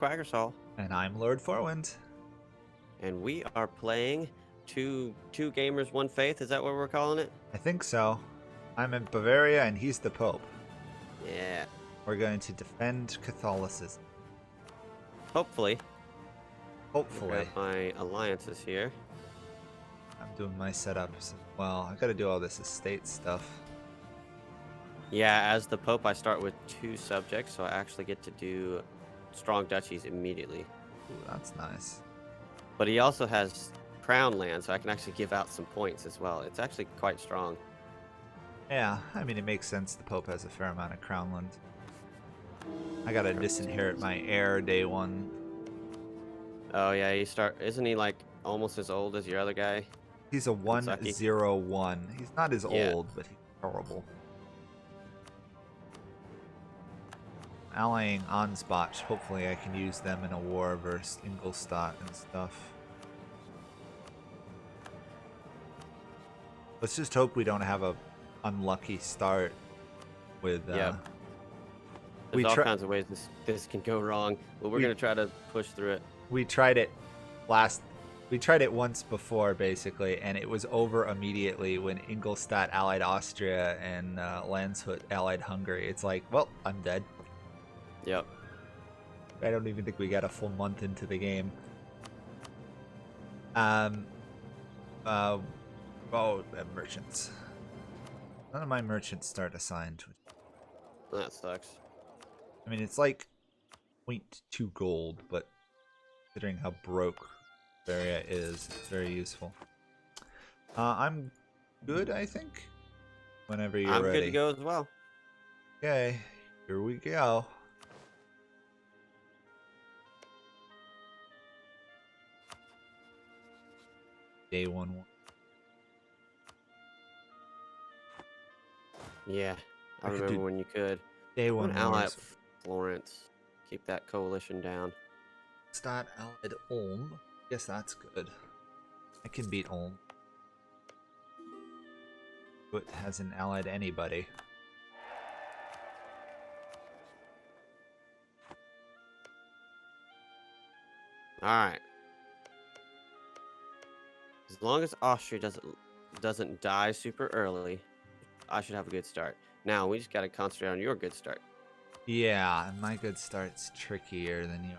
Quagersall, And I'm Lord Forwind. and we are playing two gamers, one faith. Is that what we're calling it? I think so. I'm in Bavaria and he's the Pope. Yeah. We're going to defend Catholicism. Hopefully. Hopefully. Grab my alliances here. I'm doing my setups as well. I gotta do all this estate stuff. Yeah, as the Pope, I start with 2 subjects, so I actually get to do strong duchies immediately. Ooh, that's nice. But he also has crown land, so I can actually give out some points as well. It's actually quite strong. Yeah, I mean, it makes sense. The Pope has a fair amount of crown land. I gotta disinherit my heir day one. Oh yeah, isn't he like almost as old as your other guy? He's a Kentucky? 101. He's not as Yeah. old, but he's horrible. Allying Ansbach, hopefully I can use them in a war versus Ingolstadt and stuff. Let's just hope we don't have a unlucky start with Yeah. There's all kinds of ways this can go wrong, but we're gonna try to push through it. We tried it once before basically, and it was over immediately when Ingolstadt allied Austria and Landshut allied Hungary. It's like, well, I'm dead. Yep. I don't even think we got a full month into the game. Merchants. None of my merchants start assigned. That sucks. I mean, it's like 0.2 gold, but considering how broke Bavaria is, it's very useful. I'm good, I think. Whenever you're I'm ready. good to go as well. Okay, here we go. Day 1. Yeah, I remember when you could. Day 1 ally wars. at Florence. Keep that coalition down. Start allied Ulm. Guess that's good. I can beat Ulm. But hasn't allied anybody. Alright. As long as Austria doesn't die super early, I should have a good start. Now, we just gotta concentrate on your good start. Yeah, and my good start's trickier than you.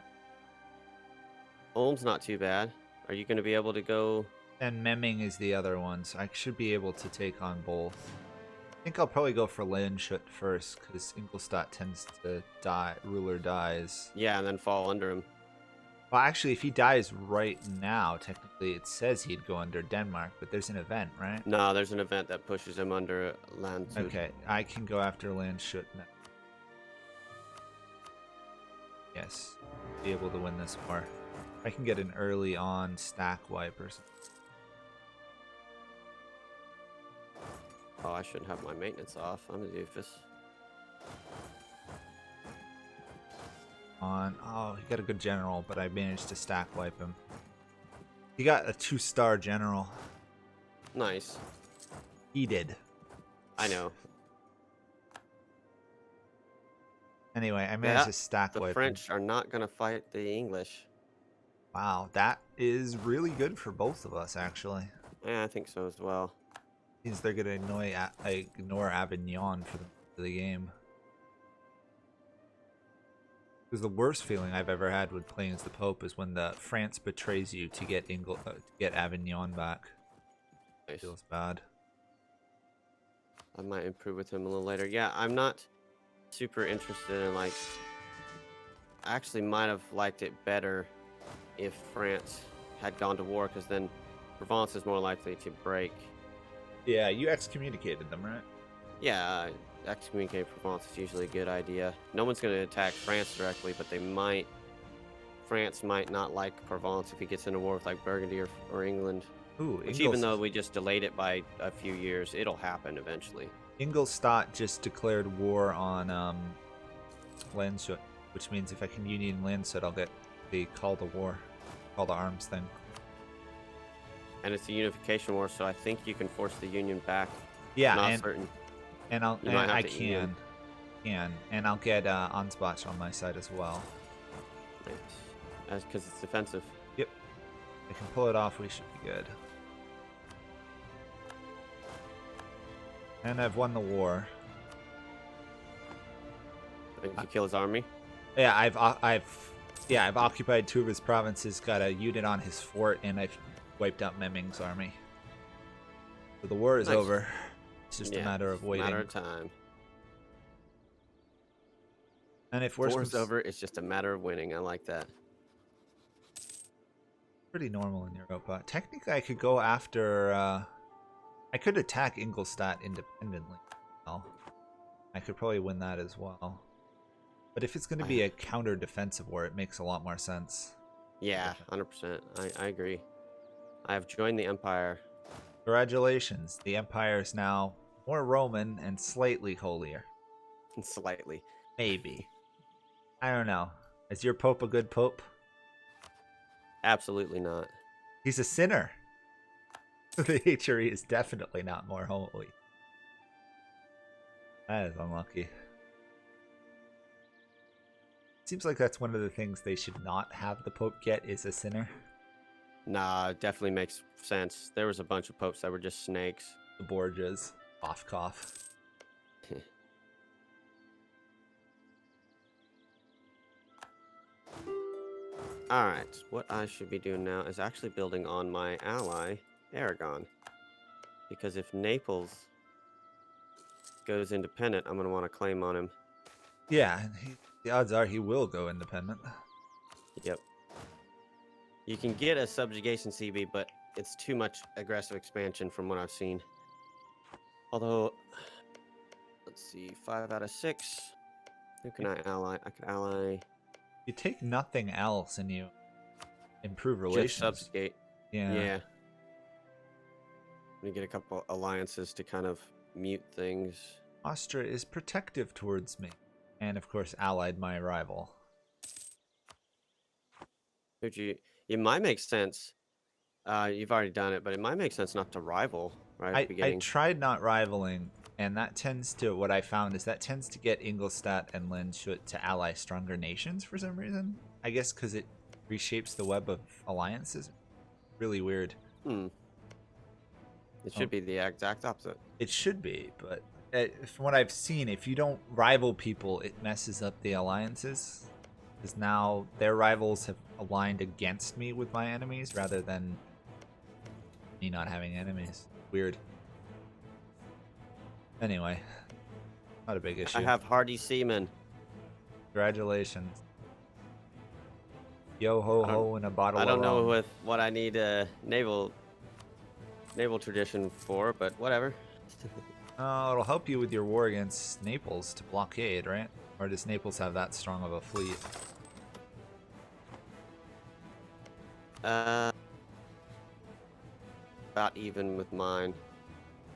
Ulm's not too bad. Are you gonna be able to go... And Memming is the other one, so I should be able to take on both. I think I'll probably go for Landshut first, because Ingolstadt tends to die. Ruler dies. Yeah, and then fall under him. Well, actually, if he dies right now, technically it says he'd go under Denmark, but there's an event, right? No, there's an event that pushes him under Landshut. Okay, I can go after Landshut now. Yes, be able to win this war. I can get an early on stack wipe or something. Oh, I shouldn't have my maintenance off. I'm a doofus. Oh, he got a good general, but I managed to stack wipe him. He got a 2-star general. Nice. He did. I know. Anyway, I managed to stack wipe The French are not going to fight the English. Wow, that is really good for both of us, actually. Yeah, I think so as well. Means they're going to ignore Avignon for the game. Because the worst feeling I've ever had with playing as the Pope is when the France betrays you to get Avignon back. Nice. It feels bad. I might improve with him a little later. Yeah, I'm not super interested in, like... I actually might have liked it better if France had gone to war, because then Provence is more likely to break. Yeah, you excommunicated them, right? Yeah, excommunicating Provence is usually a good idea. No one's going to attack France directly, but France might not like Provence if he gets into war with like Burgundy or England. Ooh, which even though we just delayed it by a few years, it'll happen eventually. Ingolstadt just declared war on Landshut, which means if I can union Landshut, I'll get the call to arms thing. And it's a unification war, so I think you can force the union back. Yeah, not certain. And I can, and I'll get Ansbach on my side as well. Nice. That's because it's defensive. Yep. They can pull it off, we should be good. And I've won the war. Did you kill his army? Yeah, I've occupied 2 of his provinces, got a unit on his fort, and I've wiped out Memming's army. So the war is Nice. over. It's just a matter of waiting. Matter of time. And if worse War's comes, over, it's just a matter of winning. I like that. pretty normal in Europa. Technically, I could go after. I could attack Ingolstadt independently. Well, I could probably win that as well. But if it's going to be a counter-defensive war, it makes a lot more sense. Yeah, 100%. I agree. I have joined the Empire. Congratulations. The Empire is now more Roman and slightly holier. Slightly. Maybe. I don't know. Is your pope a good pope? Absolutely not. He's a sinner. The HRE is definitely not more holy. That is unlucky. Seems like that's one of the things they should not have the Pope get is a sinner. Nah, it definitely makes sense. There was a bunch of popes that were just snakes. The Borgias. Cough, cough. Alright, what I should be doing now is actually building on my ally, Aragon. Because if Naples goes independent, I'm going to want to claim on him. Yeah, and the odds are he will go independent. Yep. You can get a subjugation CB, but it's too much aggressive expansion from what I've seen. Although, let's see, 5 out of 6. Who can I ally? I could ally... You take nothing else and you improve relations. Just subjugate. Yeah. Yeah. We get a couple alliances to kind of mute things. Austria is protective towards me. And of course allied my rival. It might make sense. You've already done it, but it might make sense not to rival right at the I beginning. tried not rivaling, and that tends to, what I found is that tends to get Ingolstadt and Landshut to ally stronger nations for some reason. I guess because it reshapes the web of alliances. Really weird. It should be the exact opposite. It should be, but from what I've seen, if you don't rival people, it messes up the alliances. Because now their rivals have aligned against me with my enemies rather than me not having enemies. Weird. Anyway, not a big issue. I have hardy seamen. Congratulations. Yo ho ho and a bottle of I don't know rum. with what I need a naval tradition for, but whatever. Oh, it'll help you with your war against Naples to blockade, right? Or does Naples have that strong of a fleet? About even with mine.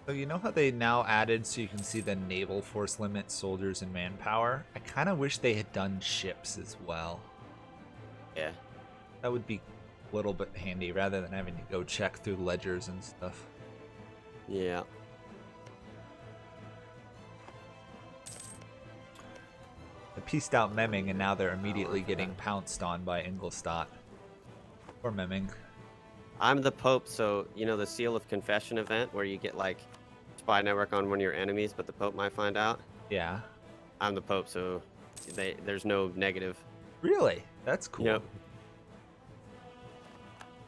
So you know how they now added so you can see the naval force limit, soldiers, and manpower? I kind of wish they had done ships as well. Yeah. That would be a little bit handy rather than having to go check through ledgers and stuff. Yeah. I pieced out Memming and now they're immediately getting pounced on by Ingolstadt. Or Memming. I'm the Pope, so you know the Seal of Confession event where you get like spy network on one of your enemies, but the Pope might find out. Yeah. I'm the Pope, so there's no negative. Really? That's cool. Yep.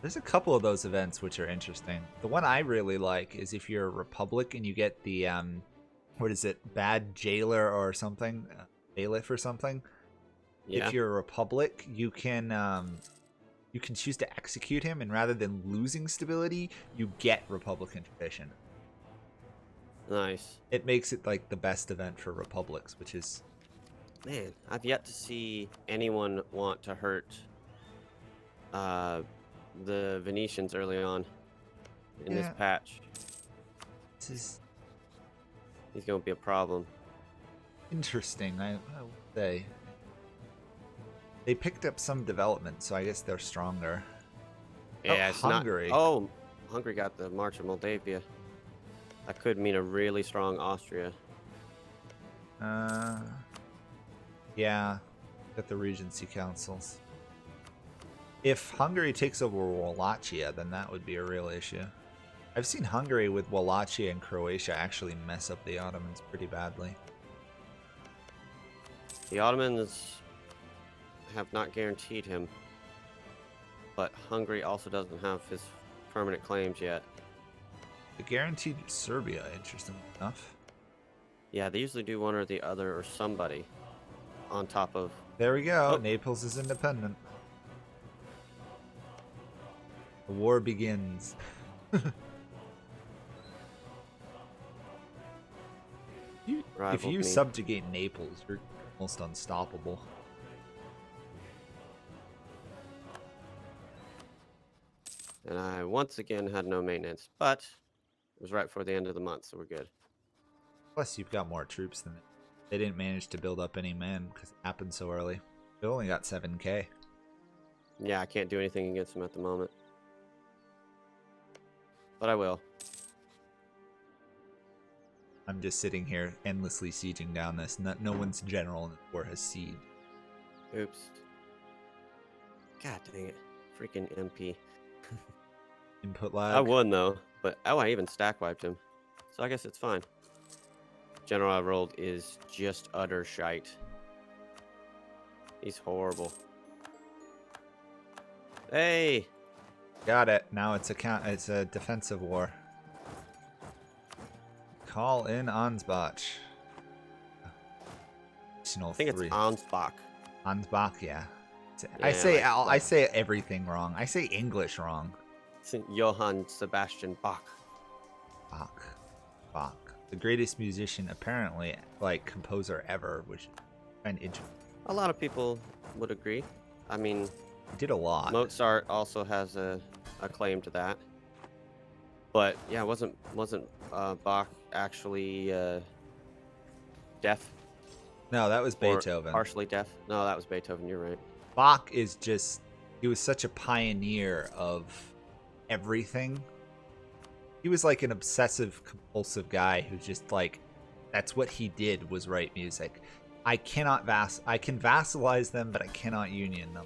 There's a couple of those events which are interesting. The one I really like is if you're a Republic and you get the what is it, bad jailer or something, bailiff or something. Yeah. If you're a Republic, you can choose to execute him, and rather than losing stability, you get Republican tradition. Nice. It makes it like the best event for Republics, which is... Man, I've yet to see anyone want to hurt the Venetians early on in this patch. This is He's going to be a problem. interesting, I would say. They picked up some development, so I guess they're stronger. Yeah, oh, it's Hungary. Not, oh, Hungary got the March of Moldavia. That could mean a really strong Austria. Yeah, got the Regency councils. If Hungary takes over Wallachia, then that would be a real issue. I've seen Hungary with Wallachia and Croatia actually mess up the Ottomans pretty badly. The Ottomans have not guaranteed him, but Hungary also doesn't have his permanent claims yet. They guaranteed Serbia, interestingly enough. Yeah, they usually do one or the other or somebody on top of... There we go. Oh. Naples is independent. The war begins. If you subjugate Naples, you're almost unstoppable. And I once again had no maintenance, but it was right before the end of the month, so we're good. Plus, you've got more troops than they didn't manage to build up any men because it happened so early. They only got 7K. Yeah, I can't do anything against them at the moment. But I will. I'm just sitting here endlessly sieging down this. No one's general in the war has sieged. Oops. God dang it. Freaking MP. Input lag. I won though, but I even stack wiped him. So I guess it's fine. General I rolled is just utter shite. He's horrible. Hey! Got it. Now it's a defensive war. Call in Ansbach. I think it's Ansbach. Ansbach, yeah. Yeah, I say everything wrong. I say English wrong. It's Johann Sebastian Bach. Bach. The greatest musician, apparently, like, composer ever, which is kind of interesting. A lot of people would agree. I mean, he did a lot. Mozart also has a claim to that. But yeah, wasn't Bach actually deaf? No, that was Beethoven. Or partially deaf? No, that was Beethoven. You're right. Bach is just, he was such a pioneer of everything. He was like an obsessive compulsive guy who just like, that's what he did, was write music. I can vassalize them, but I cannot union them.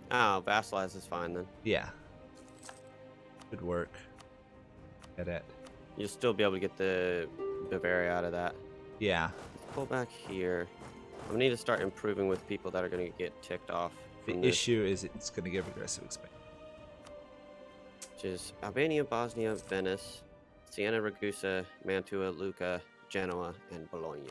Oh, vassalize is fine then. Yeah. Good work. Get it. You'll still be able to get the Bavaria out of that. Yeah. Let's pull back here. I need to start improving with people that are going to get ticked off. The issue is it's going to give aggressive expansion. Which is Albania, Bosnia, Venice, Siena, Ragusa, Mantua, Lucca, Genoa, and Bologna.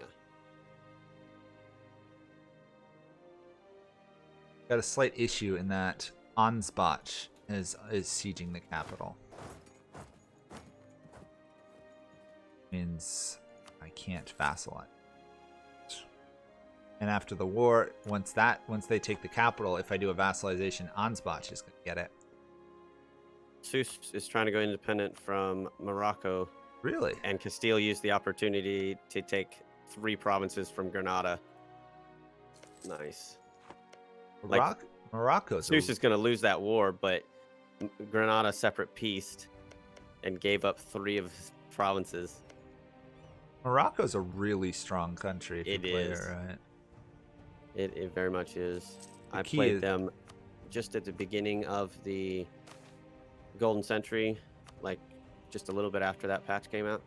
Got a slight issue in that Ansbach is sieging the capital. Means I can't vassalize. And after the war, once they take the capital, if I do a vassalization, Ansbach is going to get it. Sousse is trying to go independent from Morocco. Really? And Castile used the opportunity to take 3 provinces from Granada. Nice. Morocco's Sousse is going to lose that war, but Granada separate peaced and gave up 3 of his provinces. Morocco's a really strong country if you play it right. It very much is. I played them just at the beginning of the Golden Century, like just a little bit after that patch came out,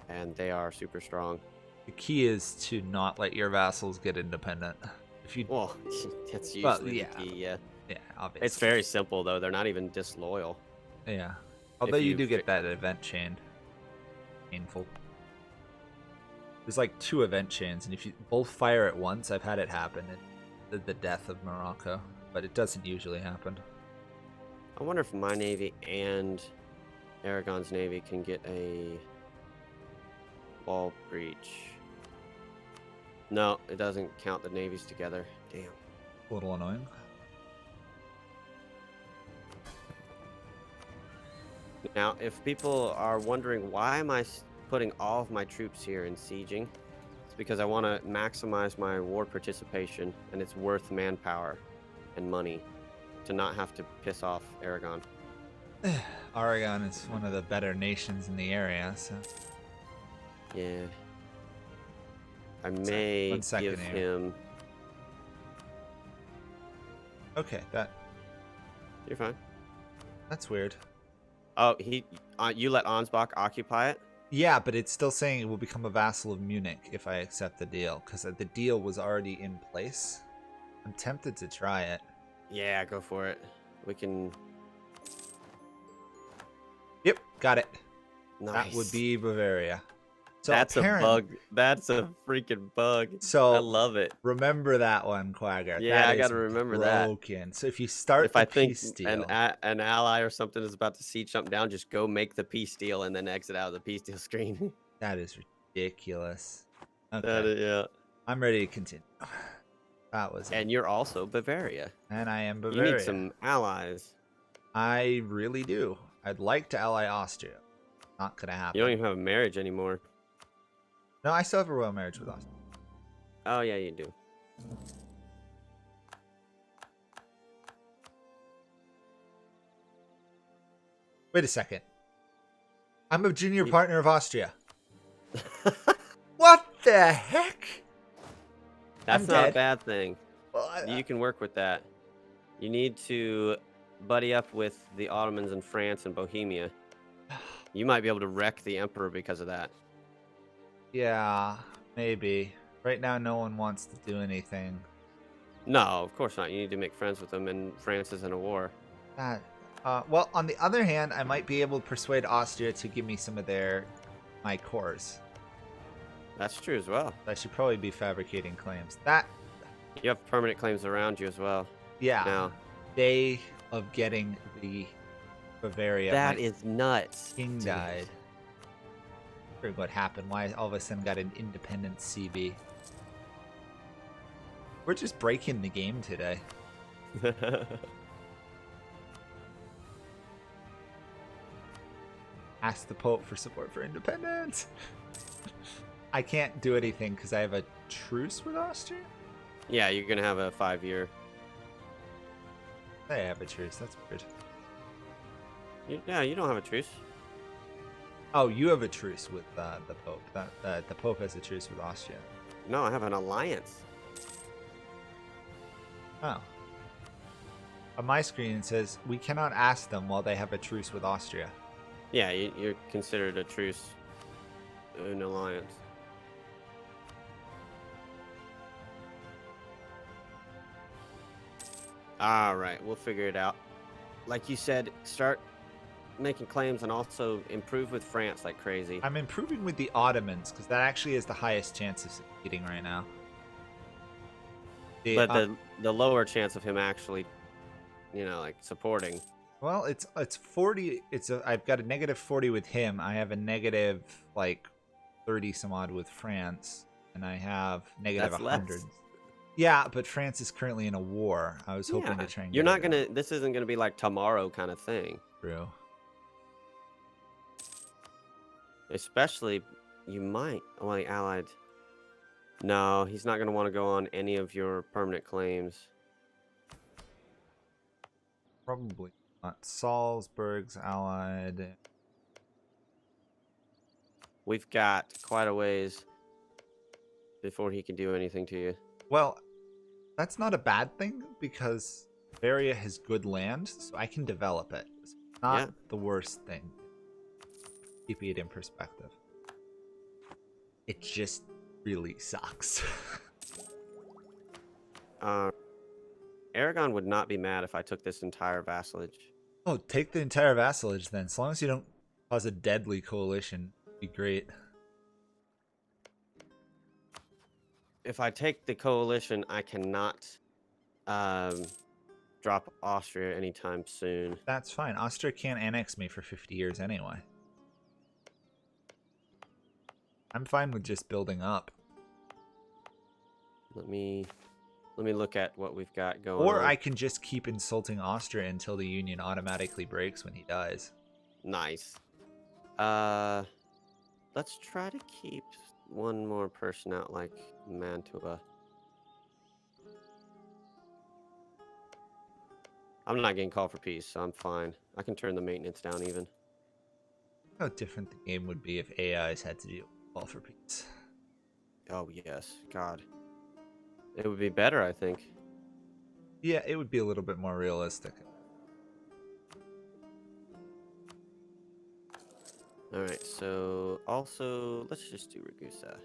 and they are super strong. The key is to not let your vassals get independent. If you that's usually the key. Yeah, obviously. It's very simple though. They're not even disloyal. Yeah, although you do get that event chain. Painful. There's like 2 event chains, and if you both fire at once, I've had it happen. The death of Morocco, but it doesn't usually happen. I wonder if my navy and Aragon's navy can get a wall breach. No, it doesn't count the navies together. Damn. A little annoying. Now, if people are wondering why am I putting all of my troops here in sieging, it's because I want to maximize my war participation, and it's worth manpower and money to not have to piss off Aragon. Aragon is one of the better nations in the area, so yeah. I may give him Okay, You're fine. that's weird. Oh, you let Ansbach occupy it? Yeah, but it's still saying it will become a vassal of Munich if I accept the deal, because the deal was already in place. I'm tempted to try it. Yeah, go for it. We can. Yep, got it. That would Nice. be Bavaria. So That's a apparent. bug. That's a freaking bug. I So love it. remember that one, Quagger. Yeah, That I is gotta remember that. broken. So if you start If the I think peace an deal, an ally or something is about to siege something down, just go make the peace deal and then exit out of the peace deal screen. that is ridiculous. That Okay, is, yeah. I'm ready to continue. That was it. And you're also Bavaria. And I am You need Bavaria. some allies. I really do. I'd like to ally Austria. Not gonna You happen. don't even have a marriage anymore. No, I still have a royal marriage with Austria. Oh yeah, you do. Wait a second. I'm a junior You- partner of Austria. What the heck? That's I'm not dead. a bad thing. Well, You can work with that. You need to buddy up with the Ottomans in France and Bohemia. You might be able to wreck the emperor because of that. yeah, maybe. Right now, no one wants to do anything. No, of course not. You need to make friends with them, and France is in a war. That. Well, on the other hand, I might be able to persuade Austria to give me some of my cores. That's true as well. I should probably be fabricating claims. That, You have permanent claims around you as well. yeah. Now, Day of getting the Bavaria. that my is nuts. king dude. died. Figured what happened. Why all of a sudden got an independent CB? We're just breaking the game today. Ask the Pope for support for independence. I can't do anything because I have a truce with Austria. Yeah, you're gonna have a 5-year. I have a truce. That's weird. Yeah, you don't have a truce. Oh, you have a truce with the Pope. The Pope has a truce with Austria. No, I have an alliance. Oh. On my screen it says we cannot ask them while they have a truce with Austria. Yeah, you're considered a truce, an alliance. All right, we'll figure it out. Like you said, start making claims and also improve with France like crazy. I'm improving with the Ottomans because that actually is the highest chance of succeeding right now. But the lower chance of him actually, like supporting. Well, it's 40. I've got a negative 40 with him. I have a negative like 30 some odd with France, and I have negative That's 100. less. Yeah, but France is currently in a war. I was hoping to try and. You're get not it gonna. This isn't gonna be like tomorrow kind of thing. through. Especially, you might only allied. No, he's not gonna want to go on any of your permanent claims. Probably not. Salzburg's allied. We've got quite a ways before he can do anything to you. Well, that's not a bad thing because Bavaria has good land, so I can develop it. It's not Yeah. the worst thing. Keeping it in perspective. It just really sucks. Aragon would not be mad if I took this entire vassalage. Oh, take the entire vassalage then. As long as you don't cause a deadly coalition, it'd be great. If I take the coalition, I cannot drop Austria anytime soon. That's fine. Austria can't annex me for 50 years anyway. I'm fine with just building up. Let me look at what we've got going Or on. I can just keep insulting Austria until the Union automatically breaks when he dies. Nice. Let's try to keep one more person out, like Mantua. I'm not getting called for peace, so I'm fine. I can turn the maintenance down even. How different the game would be if AIs had to do all for peace. Oh yes, God. It would be better, I think. Yeah, it would be a little bit more realistic. All right, so also let's just do Ragusa.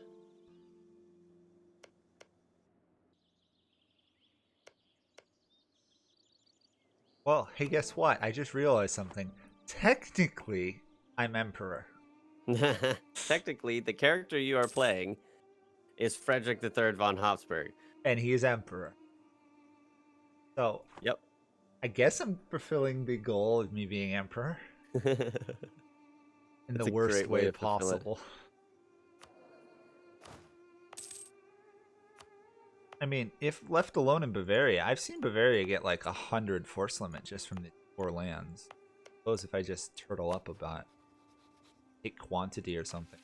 Well, hey, guess what? I just realized something. Technically, I'm emperor. Technically, the character you are playing is Frederick III von Habsburg. And he is emperor. So, Yep. I guess I'm fulfilling the goal of me being emperor That's in the a worst great way way to fulfill it. possible. I mean, if left alone in Bavaria, I've seen Bavaria get like 100 force limit just from the 4 lands. Suppose if I just turtle up about take quantity or something.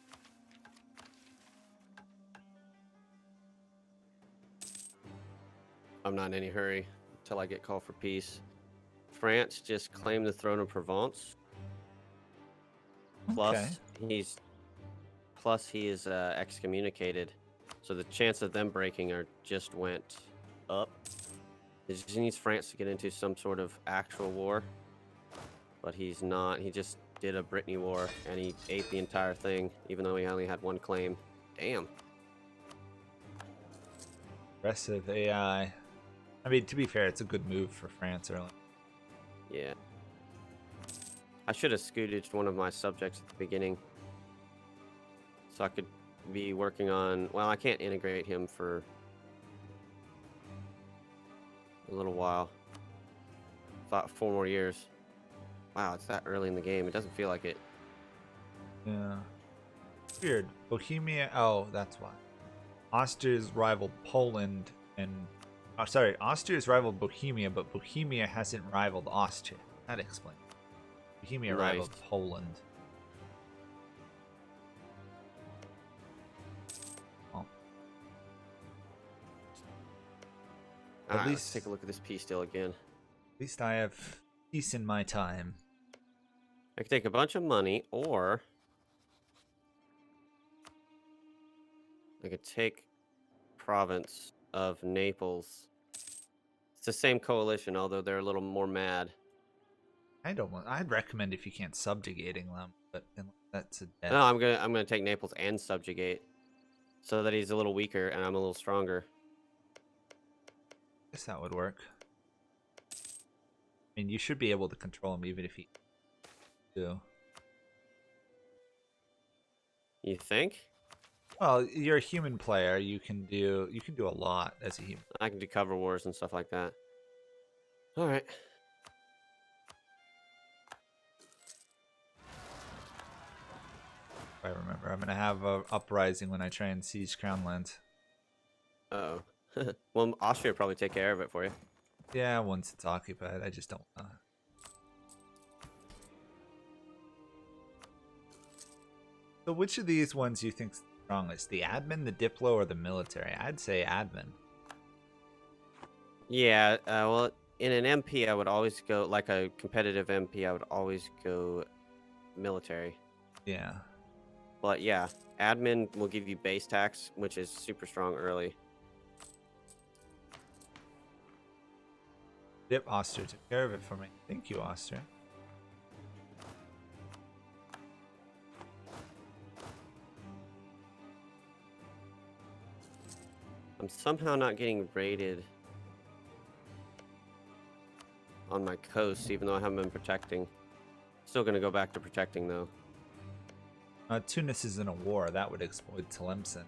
I'm not in any hurry until I get called for peace. France just claimed the throne of Provence. Okay. Plus he is excommunicated, so the chance of them breaking are just went up. He just needs France to get into some sort of actual war, but he's not. He just did a Brittany war and he ate the entire thing, even though he only had one claim. Damn. Aggressive AI. I mean, to be fair, it's a good move for France early. Yeah. I should have scooted one of my subjects at the beginning, so I could be working on. Well, I can't integrate him for a little while. Thought 4 more years. Wow, it's that early in the game. It doesn't feel like it. Yeah. Weird. Bohemia. Oh, that's why. Austria's rivaled Poland and. Oh, sorry. Austria's rivaled Bohemia, but Bohemia hasn't rivaled Austria. That explains. Bohemia Nice. rivaled Poland. Oh. At Let's take least, a look at this peace deal again. at least I have peace in my time. I could take a bunch of money, or I could take province of Naples. It's the same coalition, although they're a little more mad. I don't want. I'd recommend if you can't subjugating them, but that's a death. No, I'm gonna take Naples and subjugate, so that he's a little weaker and I'm a little stronger. Guess that would work. I mean, you should be able to control him even if he do. You think? Well, you're a human player. You can do a lot as a human. I can do cover wars and stuff like that. All right. If I remember, I'm gonna have a uprising when I try and siege Crown Lands. Uh oh. Well, Austria will probably take care of it for you. Yeah, once it's occupied, I just don't. So, which of these ones do you think's the strongest? The admin, the diplo, or the military? I'd say admin. Yeah. Well, in an MP, I would always go like a competitive MP. I would always go military. Yeah. But yeah, admin will give you base tax, which is super strong early. Yep, Austria took care of it for me. Thank you, Austria. I'm somehow not getting raided on my coast, even though I haven't been protecting. Still gonna go back to protecting though. Tunis is in a war. That would exploit Tlemcen.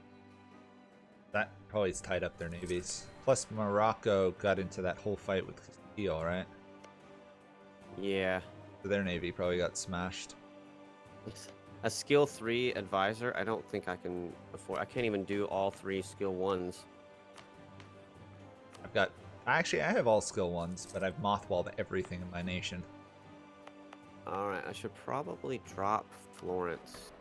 That probably has tied up their navies. Plus, Morocco got into that whole fight with Castile, right? Yeah. So their navy probably got smashed. A skill 3 advisor, I don't think I can afford. I can't even do all 3 skill 1s. I've got. Actually, I have all skill ones, but I've mothballed everything in my nation. Alright, I should probably drop Florence.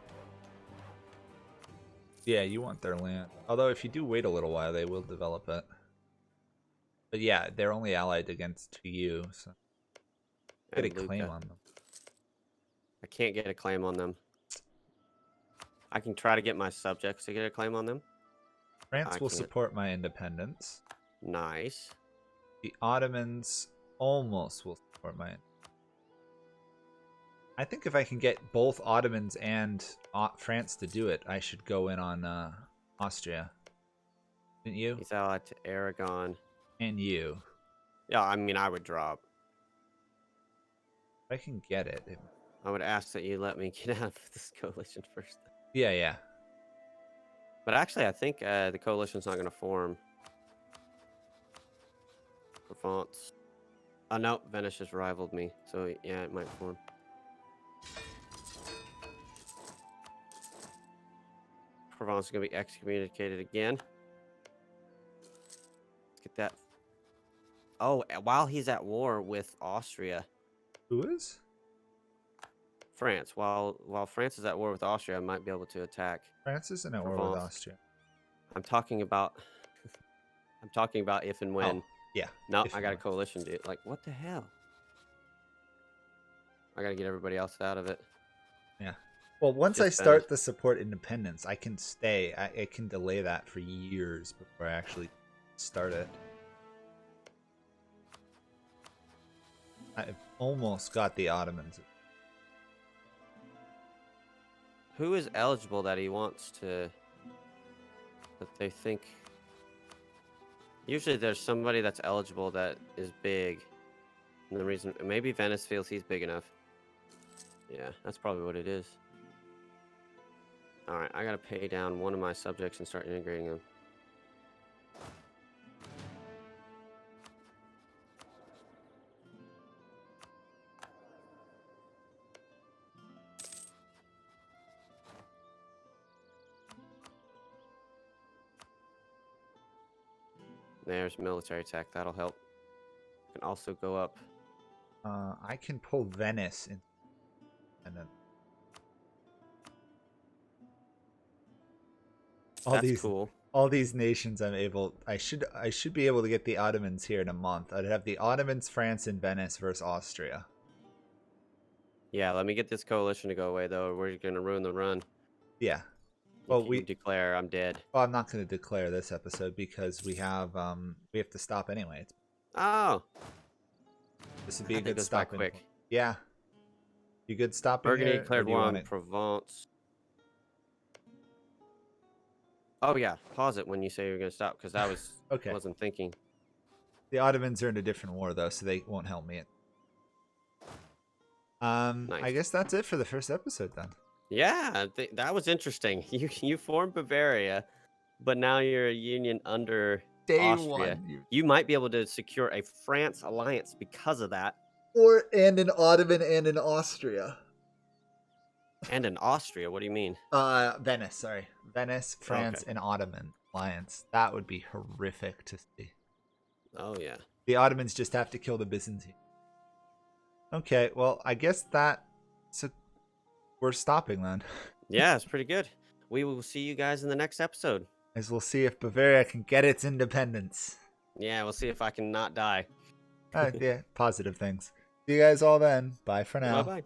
Yeah, you want their land. Although, if you do wait a little while, they will develop it. But yeah, they're only allied against you, so get a And claim Lucca. on them. I can't get a claim on them. I can try to get my subjects to get a claim on them. France I will can't. support my independence. Nice. The Ottomans almost will support my. I think if I can get both Ottomans and France to do it, I should go in on Austria. Didn't you? He's allied to Aragon. And you. Yeah, I mean, I would drop. If I can get it. I would ask that you let me get out of this coalition first. Yeah, yeah. But actually, I think the coalition's not going to form. Provence. Oh, no, Venice has rivaled me. So, yeah, it might form. Provence is going to be excommunicated again. Let's get that. Oh, while he's at war with Austria. Who is? France. While France is at war with Austria, I might be able to attack. France isn't at war with Austria. I'm talking about. I'm talking about if and when. Oh, yeah. No, I got a coalition, dude. Like, what the hell? I gotta get everybody else out of it. Yeah. Well, once I Just start the support independence, I can stay. I can delay that for years before I actually start it. I've almost got the Ottomans. Who is eligible that he wants to? That they think. Usually, there's somebody that's eligible that is big. And the reason, maybe Venice feels he's big enough. Yeah, that's probably what it is. All right, I gotta pay down one of my subjects and start integrating them. There's military attack. That'll help. Can also go up. I can pull Venice in, and then That's cool. All these nations I should be able to get the Ottomans here in a month. I'd have the Ottomans, France, and Venice versus Austria. Yeah, let me get this coalition to go away though. Or we're gonna ruin the run. Yeah. Well, if you declare I'm dead. Well, I'm not going to declare this episode because we have to stop anyway. Oh. This would be a good stopping point. Yeah. Be good stopping. Burgundy declared war on Provence. Oh yeah, pause it when you say you're gonna stop because I was okay. Wasn't thinking. The Ottomans are in a different war though, so they won't help me. Nice. I guess that's it for the first episode then. Yeah, that was interesting. You formed Bavaria, but now you're a union under Austria. You might be able to secure a France alliance because of that. And an Ottoman and an Austria. And an Austria? What do you mean? Venice, sorry. Venice, France, and Ottoman alliance. That would be horrific to see. Oh, yeah. The Ottomans just have to kill the Byzantine. Okay, well, I guess we're stopping then. Yeah, it's pretty good. We will see you guys in the next episode. As we'll see if Bavaria can get its independence. Yeah, we'll see if I can not die. Yeah, positive things. See you guys all then. Bye for now. Bye-bye.